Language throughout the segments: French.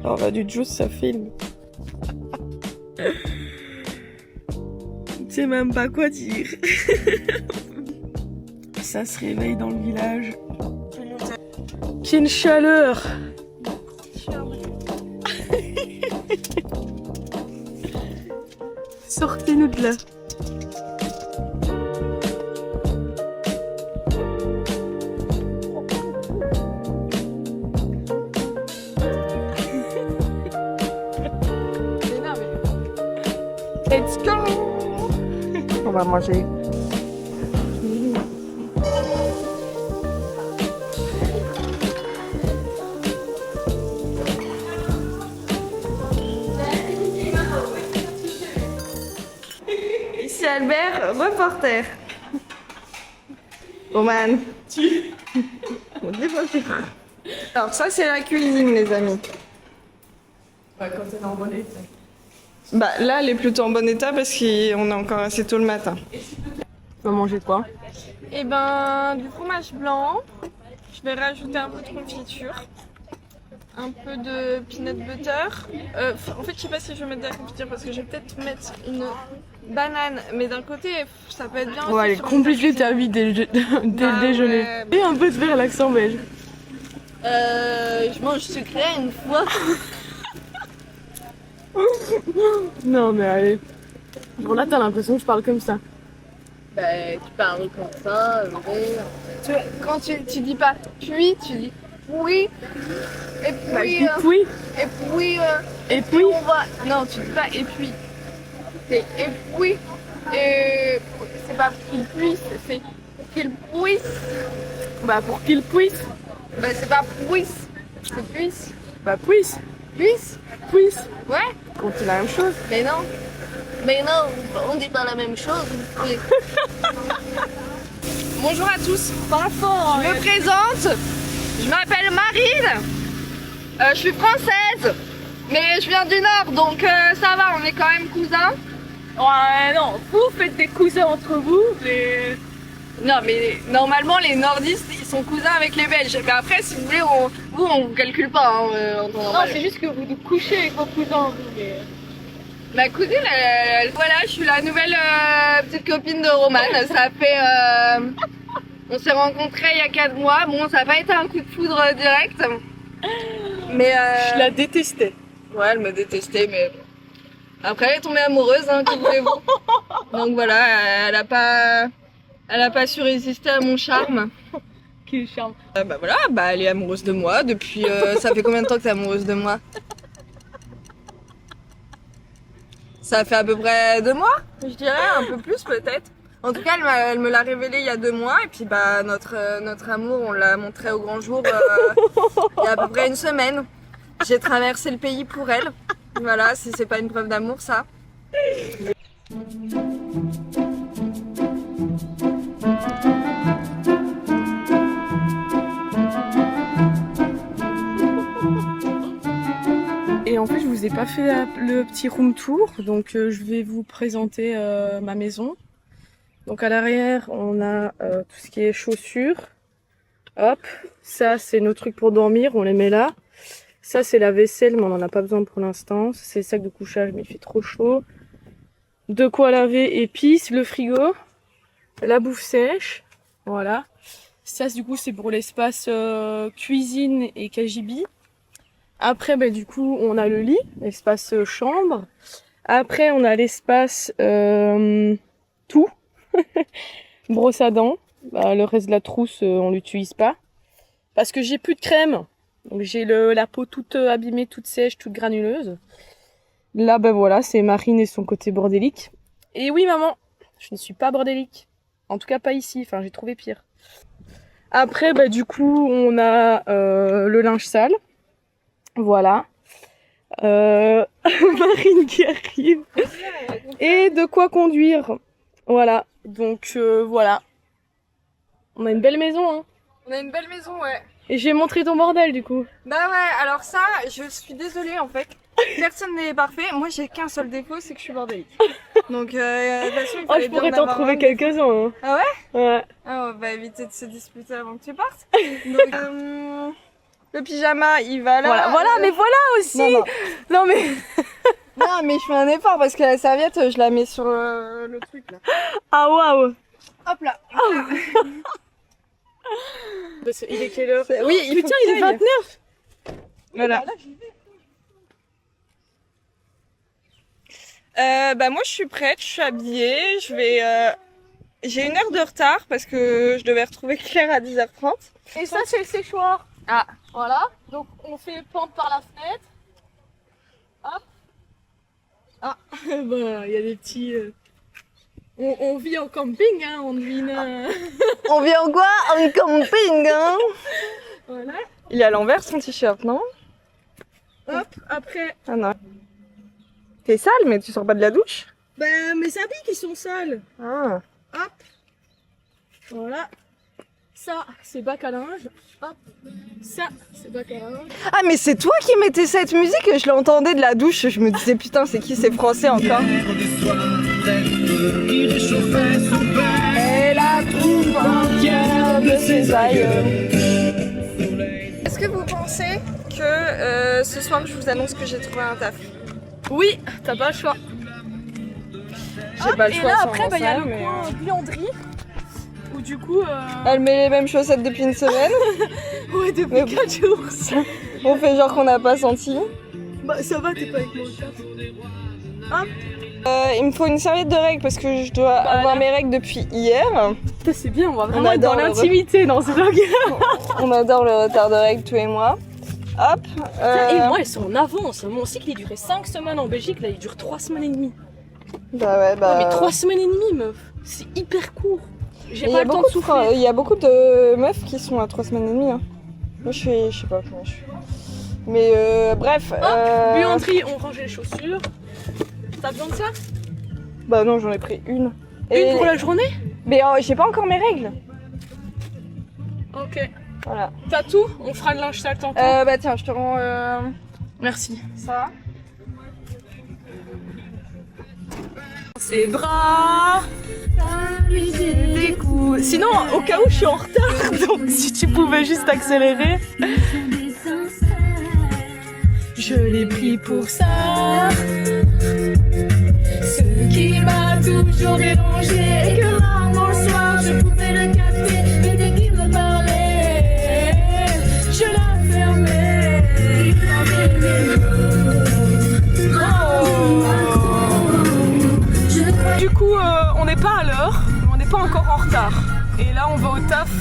On va du juice, ça filme. Je sais même pas quoi dire. Ça se réveille dans le village. Quelle chaleur! Sortez-nous de là. Let's go! On va manger. Ici Albert, reporter. Roman. On démonte. Alors ça c'est la cuisine les amis. Ouais, quand elle est en bon état. Bah là elle est plutôt en bon état parce qu'on est encore assez tôt le matin. Tu vas manger de quoi? Et ben du fromage blanc. Je vais rajouter un peu de confiture. Un peu de peanut butter. En fait je sais pas si je vais mettre de la confiture parce que je vais peut-être mettre une banane. Mais d'un côté ça peut être bien. Ouais, elle est compliquée ta vie dès le déjeuner. Ouais. Et un peu de faire l'accent belge. Je mange sucré une fois. Non mais allez. Bon là t'as l'impression que je parle comme ça. Bah, tu parles comme ça, Tu vois, quand tu dis pas puis, tu dis oui. Et Bah, puis, et puis, et puis, et puis, on va. Non, tu dis pas et puis. C'est et puis. Et c'est pas qu'il puisse, c'est qu'il puisse. bah pour qu'il puisse, Bah c'est pas puisse, c'est puisse. bah puisse, Puisse. Ouais. on dit la même chose. Mais non. Mais non, on dit pas la même chose. Oui. Bonjour à tous. Pas fort. Je me présente. Je m'appelle Marine. Je suis française. Mais je viens du Nord, donc ça va, on est quand même cousins. Ouais non, vous faites des cousins entre vous, mais Non, mais normalement, les nordistes, ils sont cousins avec les Belges. Mais après, si vous voulez, on vous calcule pas en temps non normal. c'est juste que vous nous couchez avec vos cousins. Vous, mais... Ma cousine, voilà, je suis la nouvelle petite copine de Roman. Ça fait... on s'est rencontrés il y a 4 mois. Bon, ça n'a pas été un coup de foudre direct. Mais... Je la détestais. Ouais, elle me détestait, mais... Après, elle est tombée amoureuse, hein, que voulez-vous. Donc voilà, elle a pas su résister à mon charme. Quel charme. Bah voilà, bah elle est amoureuse de moi depuis... ça fait combien de temps que t'es amoureuse de moi? Ça fait à peu près 2 mois, je dirais, un peu plus peut-être. En tout cas, elle me l'a révélé il y a 2 mois et puis bah notre amour, on l'a montré au grand jour il y a à peu près 1 semaine. J'ai traversé le pays pour elle. Voilà, si c'est pas une preuve d'amour, ça. Et en fait, je vous ai pas fait le petit room tour, donc je vais vous présenter ma maison. Donc à l'arrière, on a tout ce qui est chaussures. Hop, ça c'est nos trucs pour dormir, on les met là. Ça c'est la vaisselle, mais on en a pas besoin pour l'instant. C'est le sac de couchage, mais il fait trop chaud. De quoi laver épices, le frigo, la bouffe sèche, voilà. Ça du coup c'est pour l'espace cuisine et KGB. Après, bah, du coup, on a le lit, l'espace chambre. Après, on a l'espace tout. Brosse à dents. Bah, le reste de la trousse, on l'utilise pas. Parce que j'ai plus de crème. Donc j'ai la peau toute abîmée, toute sèche, toute granuleuse. Là, ben voilà, c'est Marine et son côté bordélique. Et oui, maman, je ne suis pas bordélique. En tout cas, pas ici. Enfin, j'ai trouvé pire. Après, bah, du coup, on a le linge sale. Voilà. Marine qui arrive. Et de quoi conduire. Voilà. Donc voilà. On a une belle maison, hein. On a une belle maison, ouais. Et j'ai montré ton bordel du coup. Bah ouais, alors ça, je suis désolée en fait. Personne n'est parfait. Moi, j'ai qu'un seul défaut, c'est que je suis bordélique. Donc, de toute façon, il Oh, fallait je bien pourrais en t'en avoir trouver un. quelques-uns. Hein. Ah ouais? Ouais. Ah, on va éviter de se disputer avant que tu partes. Donc, Le pyjama, il va là. Voilà, mais voilà aussi. Non. Non mais. Non, mais je fais un effort parce que la serviette, je la mets sur le truc là. Ah waouh. Hop là. Il est quelle heure? Oui, Putain, il est 29. Voilà. Bah moi je suis prête, je suis habillée, j'ai 1 heure de retard parce que je devais retrouver Claire à 10h30. Et ça, c'est le séchoir. Ah. Voilà. Donc, on fait pente par la fenêtre. Hop. Ah, bah, il y a des petits... On vit en camping, hein. On vit On vient en quoi? En camping, hein. Voilà. Il est à l'envers son t-shirt, non? Hop, après... Ah non. T'es sale mais tu sors pas de la douche? Ben, mes habits qui sont sales. Ah. Hop. Voilà. Ça, c'est bac à linge. Hop. Ça, c'est bac à linge. Ah mais c'est toi qui mettais cette musique, je l'entendais de la douche, je me disais putain c'est qui ces français encore? Elle a trouvé entière de ses aïeux. Est-ce que vous pensez que ce soir je vous annonce que j'ai trouvé un taf? Oui, t'as pas le choix. J'ai pas le et choix là, sans après, m'en il y a faire, le mais, coin buanderie. Où du coup... Elle met les mêmes chaussettes depuis une semaine. Ouais, depuis Mais- 4 jours. On fait genre qu'on n'a pas senti. Bah, ça va, t'es pas avec moi au taf. Hop. Il me faut une serviette de règles parce que je dois avoir mes règles depuis hier. Putain, c'est bien, on va vraiment être adore dans le l'intimité dans ce vlog. On adore le retard de règles tous et moi. Hop. Et moi, elles sont en avance. Mon cycle, il durait 5 semaines en Belgique. Là, il dure 3 semaines et demie. Bah ouais, bah. Ouais, mais 3 semaines et demie, meuf. C'est hyper court. J'ai Il y pas a le temps de beaucoup souffler. il y a beaucoup de meufs qui sont à 3 semaines et demie. Hein. Moi, je sais pas comment je suis. Mais bref. Hop, buanderie, on range les chaussures. T'as besoin de ça? Bah non, j'en ai pris une. Une pour la journée? Mais j'ai pas encore mes règles. Ok. Voilà. T'as tout? On fera le linge sale tantôt. Bah tiens, je te rends Merci. ça. Ses bras. Des coups. Sinon, au cas où je suis en retard, donc si tu pouvais juste accélérer. Je l'ai pris pour ça. Ce qui m'a toujours dérangé et que rarement le soir je pouvais le capter. Mais dès qu'il me parlait, je la fermais. Il avait les mots. Du coup, on n'est pas à l'heure, mais on n'est pas encore en retard. Et là, on va au taf.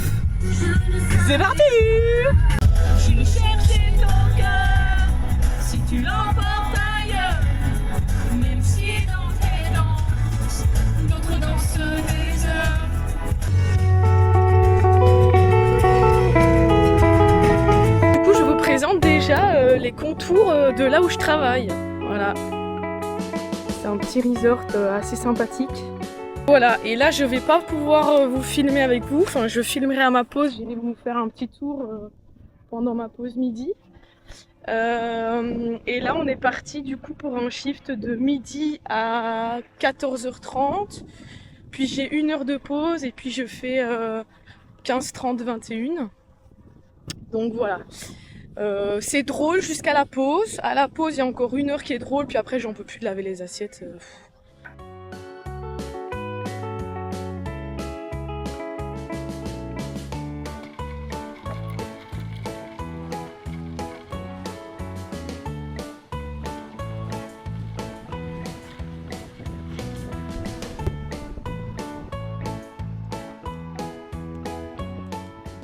C'est parti! Je cherchais ton cœur, si tu l'emportes ailleurs, même si dans tes danses, d'autres dansent des heures. Du coup, je vous présente déjà les contours de là où je travaille. Voilà. C'est un petit resort assez sympathique. Voilà, et là je vais pas pouvoir vous filmer avec vous, enfin je filmerai à ma pause, j'irai vous faire un petit tour pendant ma pause midi. Et là on est parti du coup pour un shift de midi à 14h30, puis j'ai 1 heure de pause et puis je fais 15h30, 21h. Donc voilà. C'est drôle jusqu'à la pause. À la pause, il y a encore 1 heure qui est drôle, puis après, j'en peux plus de laver les assiettes.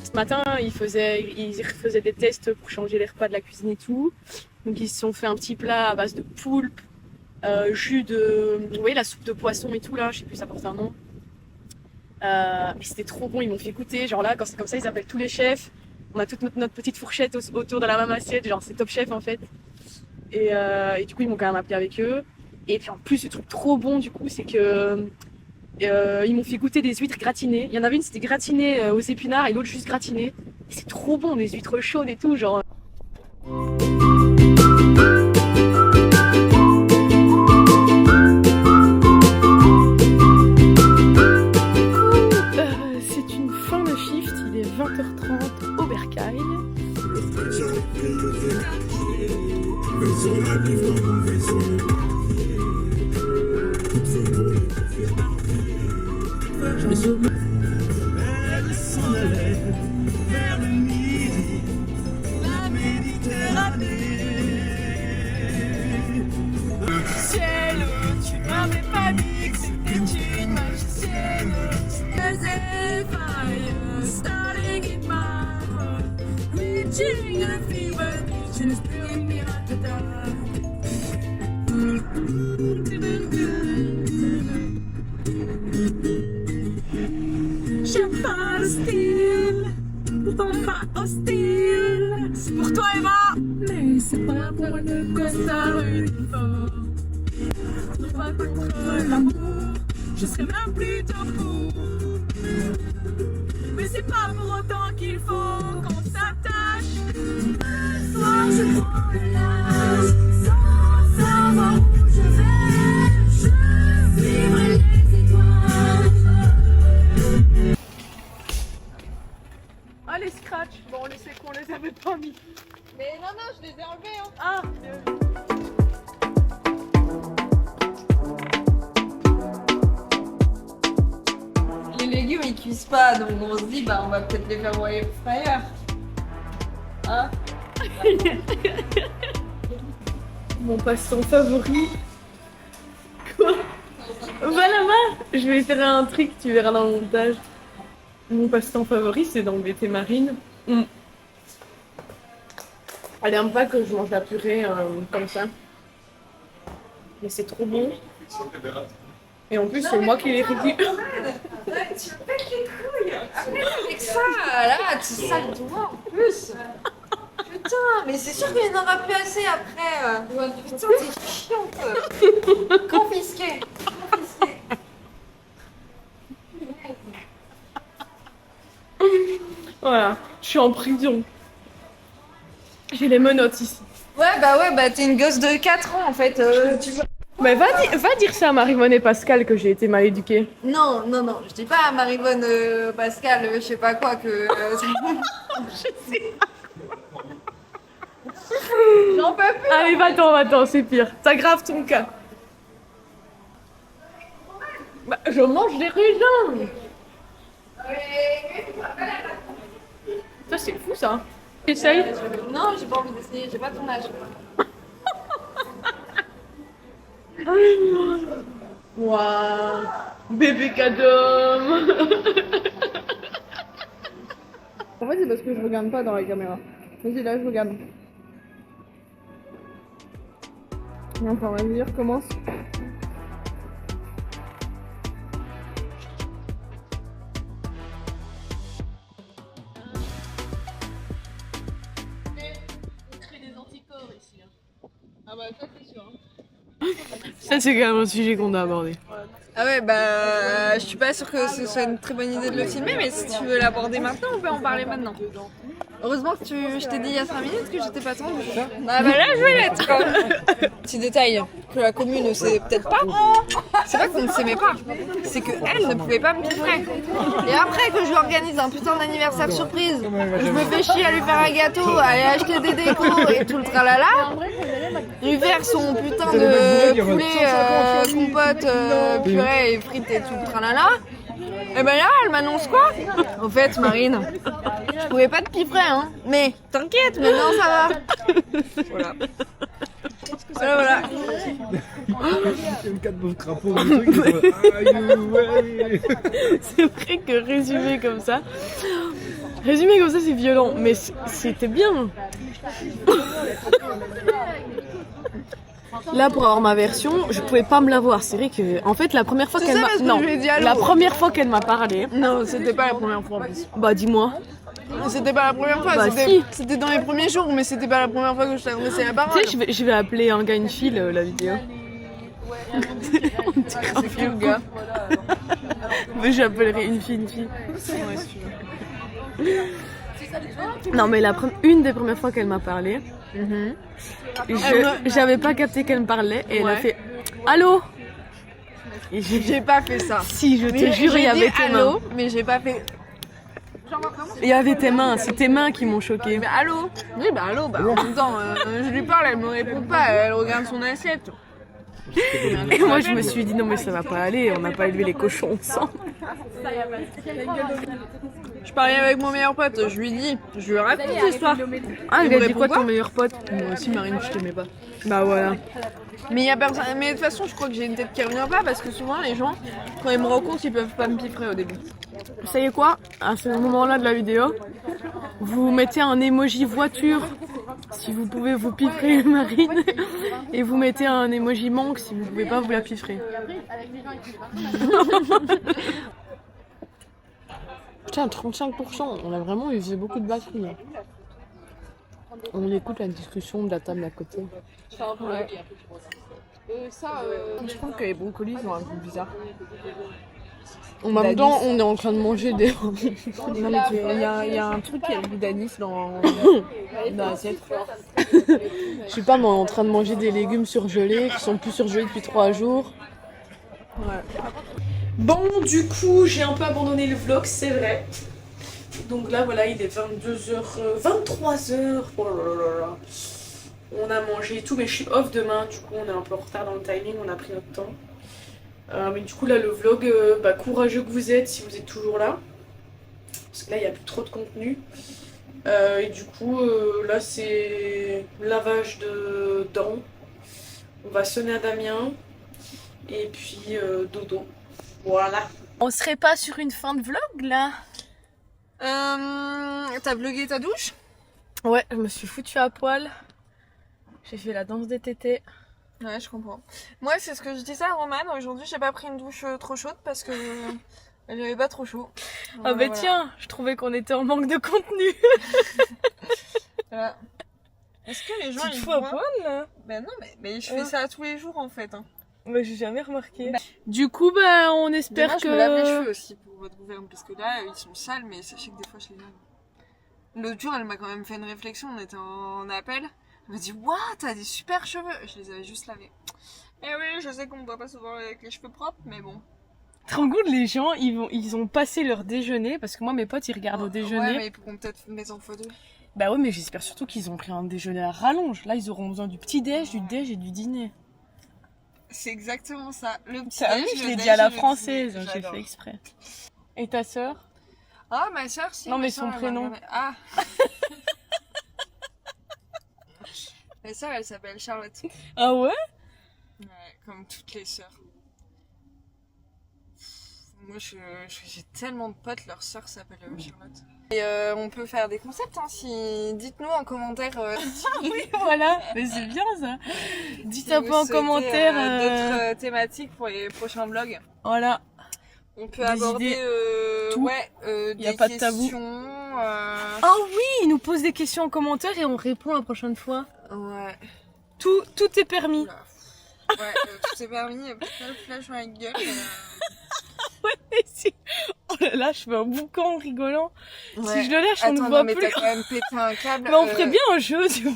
Ce matin, ils refaisaient des tests pour changer les repas de la cuisine et tout. Donc ils se sont fait un petit plat à base de poulpe, jus de... Vous voyez la soupe de poisson et tout là, je sais plus ça porte un nom. Mais c'était trop bon, ils m'ont fait goûter. Genre là, quand c'est comme ça, ils appellent tous les chefs. On a toute notre petite fourchette autour de la même assiette, genre c'est top chef en fait. Et du coup, ils m'ont quand même appelé avec eux. Et puis en plus, le truc trop bon du coup, c'est que... ils m'ont fait goûter des huîtres gratinées. Il y en avait une, c'était gratiné aux épinards et l'autre juste gratiné. Et c'est trop bon, des huîtres chaudes et tout, genre. C'est une fin de shift, il est 20h30 au Bercail. Elle s'en allait vers le midi, la Méditerranée. Ciel, tu m'avais pas dit que c'était une magicienne. There's a fire starting in my heart, reaching a fever pitch and it's bringing me out the dark. J'aime pas le style, pourtant pas hostile. C'est pour toi Eva, mais c'est pas pour une costard uniforme. Non pas contre l'amour, je serais même plutôt pour. Mais c'est pas pour autant qu'il faut qu'on s'attache. Un soir je prends le large, sans savoir où je vais. Je vivrai les étoiles. Ah les scratchs, bon on les sait qu'on les avait pas mis. Mais non, je les ai enlevés. Hein. Ah Les légumes ils cuisent pas, donc on se dit bah on va peut-être les faire broyer ailleurs. Hein? Mon passe-temps favori. Quoi? Va là-bas. Je vais faire un truc, tu verras dans le montage. Mon passe-temps favori, c'est d'embêter Marine. Elle aime pas que je mange la purée comme ça. Mais c'est trop bon. Et en plus, c'est moi qui l'ai récupéré. Tu pètes les couilles. Avec ça, là, tu sales doigt en plus. Putain, mais c'est sûr qu'il n'y en aura plus assez après. Putain, t'es chiante. Confisqué. Voilà, je suis en prison. J'ai les menottes ici. Ouais, bah t'es une gosse de 4 ans en fait. Tu vois. Mais va dire ça à Marivonne et Pascal que j'ai été mal éduquée. Non, je dis pas à Marivonne, Pascal, je sais pas quoi que. Je sais. J'en peux plus. Allez, va-t'en, c'est pire. T'aggraves ton cas. Bah, je mange des raisins. Ça, c'est fou ça. Essaye. Non, j'ai pas envie d'essayer, j'ai pas ton âge. Waouh, bébé cadom. En fait, c'est parce que je regarde pas dans la caméra. Vas-y, là, je regarde. Enfin, vas-y, recommence. Ça, c'est quand même un sujet qu'on a abordé. Ah ouais, bah je suis pas sûre que ce soit une très bonne idée de le filmer, mais si tu veux l'aborder maintenant, on peut en parler maintenant. Heureusement que je t'ai dit il y a 5 minutes que j'étais pas tendue. Ah bah là, je vais l'être quoi. Petit détail que la commune ne sait peut-être pas, c'est pas qu'on ne s'aimait pas, c'est qu'elle ne pouvait pas me piffrer. Et après que je lui organise un putain d'anniversaire surprise, je me fais chier à lui faire un gâteau, à aller acheter des décos et tout le tralala, lui faire son putain de poulet, compote, purée et frites et tout le tralala. Et ben là, elle m'annonce quoi? En fait, Marine, je pouvais pas te piffrer, hein. Mais t'inquiète, maintenant ça va. Voilà. Voilà. C'est vrai que résumé comme ça, c'est violent, mais c'était bien. Là, pour avoir ma version, je pouvais pas me la voir. C'est vrai que, en fait, la première fois qu'elle m'a, non, la première fois qu'elle m'a parlé. Non, c'était pas la première fois en plus. Bah, dis-moi. C'était pas la première fois, Bah, c'était, si. c'était dans les premiers jours, mais c'était pas la première fois que je t'ai adressé la parole. Tu sais, je vais appeler un gars, une fille, la vidéo. C'est qui le gars? Mais j'appellerai une fille. Non, mais une des premières fois qu'elle m'a parlé, j'avais pas capté qu'elle me parlait et elle a fait allô. Et J'ai pas fait ça. Si, je te jure, il y avait tes mains. Mais j'ai pas fait. Il y avait tes mains, c'est tes mains qui m'ont choqué. Mais allô? Oui, bah allô, bah en même temps, je lui parle, elle me répond pas, elle regarde son assiette. Et moi je me suis dit non mais ça va pas aller, on n'a pas élevé les cochons ensemble. Je parlais avec mon meilleur pote, je lui raconte l'histoire. Ah, Il il a me dit répond quoi quoi ton meilleur pote? Moi aussi, Marine, je t'aimais pas. Bah voilà. Mais y a personne. Mais de toute façon, je crois que j'ai une tête qui revient pas parce que souvent les gens, quand ils me rencontrent, ils peuvent pas me piffrer au début. Vous savez quoi? À ce moment-là de la vidéo, vous mettez un emoji voiture si vous pouvez vous piffrer Marine et vous mettez un emoji manque si vous pouvez pas vous la piffrer. Putain, 35%, on a vraiment usé beaucoup de batterie. On écoute la discussion de la table d'à côté. Ouais. Je trouve que les brocolis sont un peu bizarres. En même temps, on est en train de manger des... Non, mais il y a un truc qui a le goût d'anis dans l'assiette. Je sais pas, mais on est en train de manger des légumes surgelés qui sont plus surgelés depuis 3 jours. Ouais. Bon, du coup, j'ai un peu abandonné le vlog, c'est vrai. Donc là, voilà, il est 22h, 23h. Oh là là là là. On a mangé et tout, mais je suis off demain. Du coup, on est un peu en retard dans le timing, on a pris notre temps. Mais du coup, là, le vlog, courageux que vous êtes si vous êtes toujours là. Parce que là, il n'y a plus trop de contenu. Et du coup, là, c'est lavage de dents. On va sonner à Damien. Et puis, dodo. Voilà. On serait pas sur une fin de vlog, là? T'as vlogué ta douche? Ouais, je me suis foutue à poil. J'ai fait la danse des tétés. Ouais, je comprends. Moi, c'est ce que je disais à Romane. Aujourd'hui, j'ai pas pris une douche trop chaude parce que j'avais pas trop chaud. Ah bah tiens, je trouvais qu'on était en manque de contenu. Voilà. Est-ce que les gens Tu te ils fous à voient? poil là? Ben non, mais je fais ça tous les jours en fait. Hein. Bah j'ai jamais remarqué. Du coup bah on espère Demain, que... je me lave les cheveux aussi pour votre gouverne parce que là, ils sont sales, mais sachez que des fois, je les lave. L'autre jour, elle m'a quand même fait une réflexion. On était en appel. Elle m'a dit, waouh, t'as des super cheveux. Je les avais juste lavés. Et oui, je sais qu'on me voit pas souvent avec les cheveux propres, mais bon. Tu te rends compte, les gens, ils ont passé leur déjeuner, parce que moi, mes potes, ils regardent au déjeuner. Ouais, mais ils pourront peut-être mettre en x2. Bah ouais, mais j'espère surtout qu'ils ont pris un déjeuner à rallonge. Là, ils auront besoin du petit-déj, du déj et du dîner. C'est exactement ça. Le petit Ah oui, déj, je le l'ai dit déj à et la le française, dîner. j'ai J'adore. fait exprès. Et ta sœur? Ah, ma soeur, si. Non, ma mais sœur, son elle m'a prénom. regardé. Ah. Ma soeur, elle s'appelle Charlotte. Ah ouais? Ouais, comme toutes les sœurs. Moi, j'ai tellement de potes, leur sœur s'appelle Charlotte. Et on peut faire des concepts, hein, si... Dites-nous en commentaire Oui, voilà, mais c'est bien ça. Dites si un vous peu en souhaitez, commentaire. d'autres thématiques pour les prochains vlogs. Voilà. On peut Des aborder idées, tout. ouais, Y a des pas de tabou. questions. Oh oui, ils nous posent des questions en commentaire et on répond la prochaine fois. Ouais. Tout est permis. Oula. Ouais, tout est permis, pas le flash dans la gueule. Mais si. Oh là là, je fais un boucan en rigolant. Ouais. Si je le lâche, on ne Attends, voit non, mais plus. t'as quand même pété un câble. Mais on ferait bien un jeu, tu vois.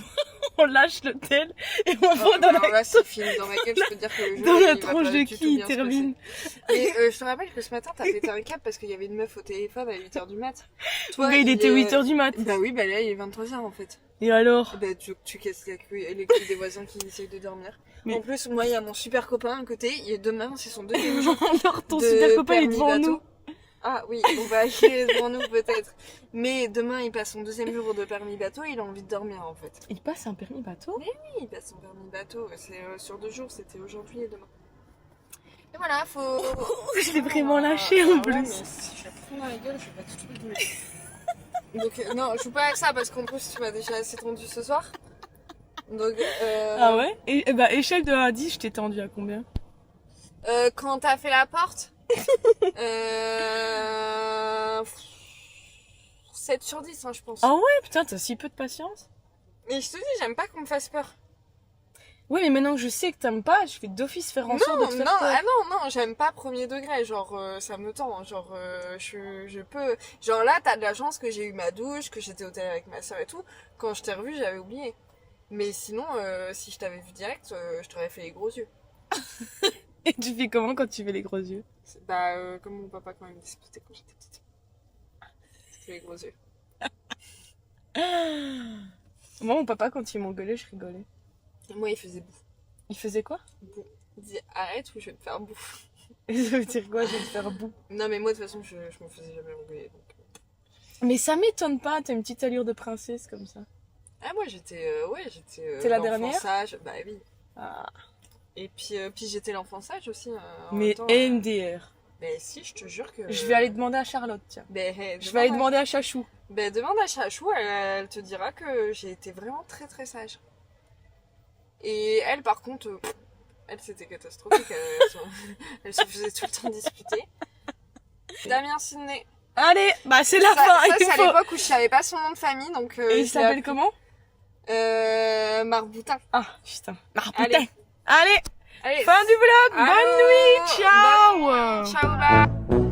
On lâche l'hôtel et on va dans alors la... là, c'est fini dans ma gueule, je peux te dire que le jeu, dans il la va tronche pas de du qui tout il bien se termine. passer. Et je te rappelle que ce matin, t'as pété un câble parce qu'il y avait une meuf au téléphone à 8h du mat. Toi, Mais il était 8h du mat. Bah oui, bah là, il est 23h en fait. Et alors? Bah tu casses les couilles des voisins qui essayent de dormir. Mais- En plus, moi, il y a mon super copain à côté. Il est demain, c'est son deuxième jour Alors ton de super copain il est permis devant bateau. nous. Ah oui, on va aller devant nous peut-être. Mais demain, il passe son deuxième jour de permis bateau. Il a envie de dormir en fait. Il passe un permis bateau? Oui, il passe son permis bateau. C'est sur 2 jours, c'était aujourd'hui et demain. Et voilà, faut... Je l'ai vraiment lâché en Ouais, plus. mais si je fous dans la gueule, je vais pas tout trouver. Donc non, je joue pas avec ça parce qu'en plus tu m'as déjà assez tendu ce soir. Donc Ah ouais? Et bah échelle de 1 à 10, je t'ai tendu à combien? quand t'as fait la porte 7 sur 10 hein, je pense. Ah ouais, putain, t'as si peu de patience. Mais je te dis, j'aime pas qu'on me fasse peur. Oui, mais maintenant que je sais que t'aimes pas, je vais d'office faire en sorte de te faire peur. Ah non, j'aime pas premier degré, genre ça me tend, genre je peux... Genre là, t'as de la chance que j'ai eu ma douche, que j'étais au télé avec ma soeur et tout. Quand je t'ai revu, j'avais oublié. Mais sinon, si je t'avais vu direct, je t'aurais fait les gros yeux. Et tu fais comment quand tu fais les gros yeux? Bah, comme mon papa quand il me disputait quand j'étais petite. fait les gros yeux. Moi, mon papa, quand il m'engueulait, je rigolais. Et moi, il faisait bouffe. Il faisait quoi? Bouffe. Il disait arrête ou je vais te faire bouffe. Ça veut dire quoi? Je vais te faire bout. Non, mais moi, de toute façon, je me faisais jamais engueuler. Donc... Mais ça m'étonne pas, t'as une petite allure de princesse comme ça. Ah, moi, j'étais. T'es la l'enfant dernière? sage. Bah oui. Ah. Et puis j'étais l'enfant sage aussi. En Mais même temps, MDR. Mais si, je te jure que. Je vais aller demander à Charlotte, tiens. Je vais aller demande demander à Chachou. demande à Chachou, elle te dira que j'ai été vraiment très très sage. Et elle, par contre, elle, c'était catastrophique. Elle se faisait tout le temps disputer. Damien Sidney. Allez, bah c'est la fin. Ça, il c'est à faut- l'époque où je savais pas son nom de famille, donc. Et il je l'ai s'appelle appelé, comment? Marboutin. Ah, putain. Ah, Allez. putain. Allez, Allez. fin du vlog. Allô. Bonne nuit. Ciao. Bonne nuit. Ciao, bye.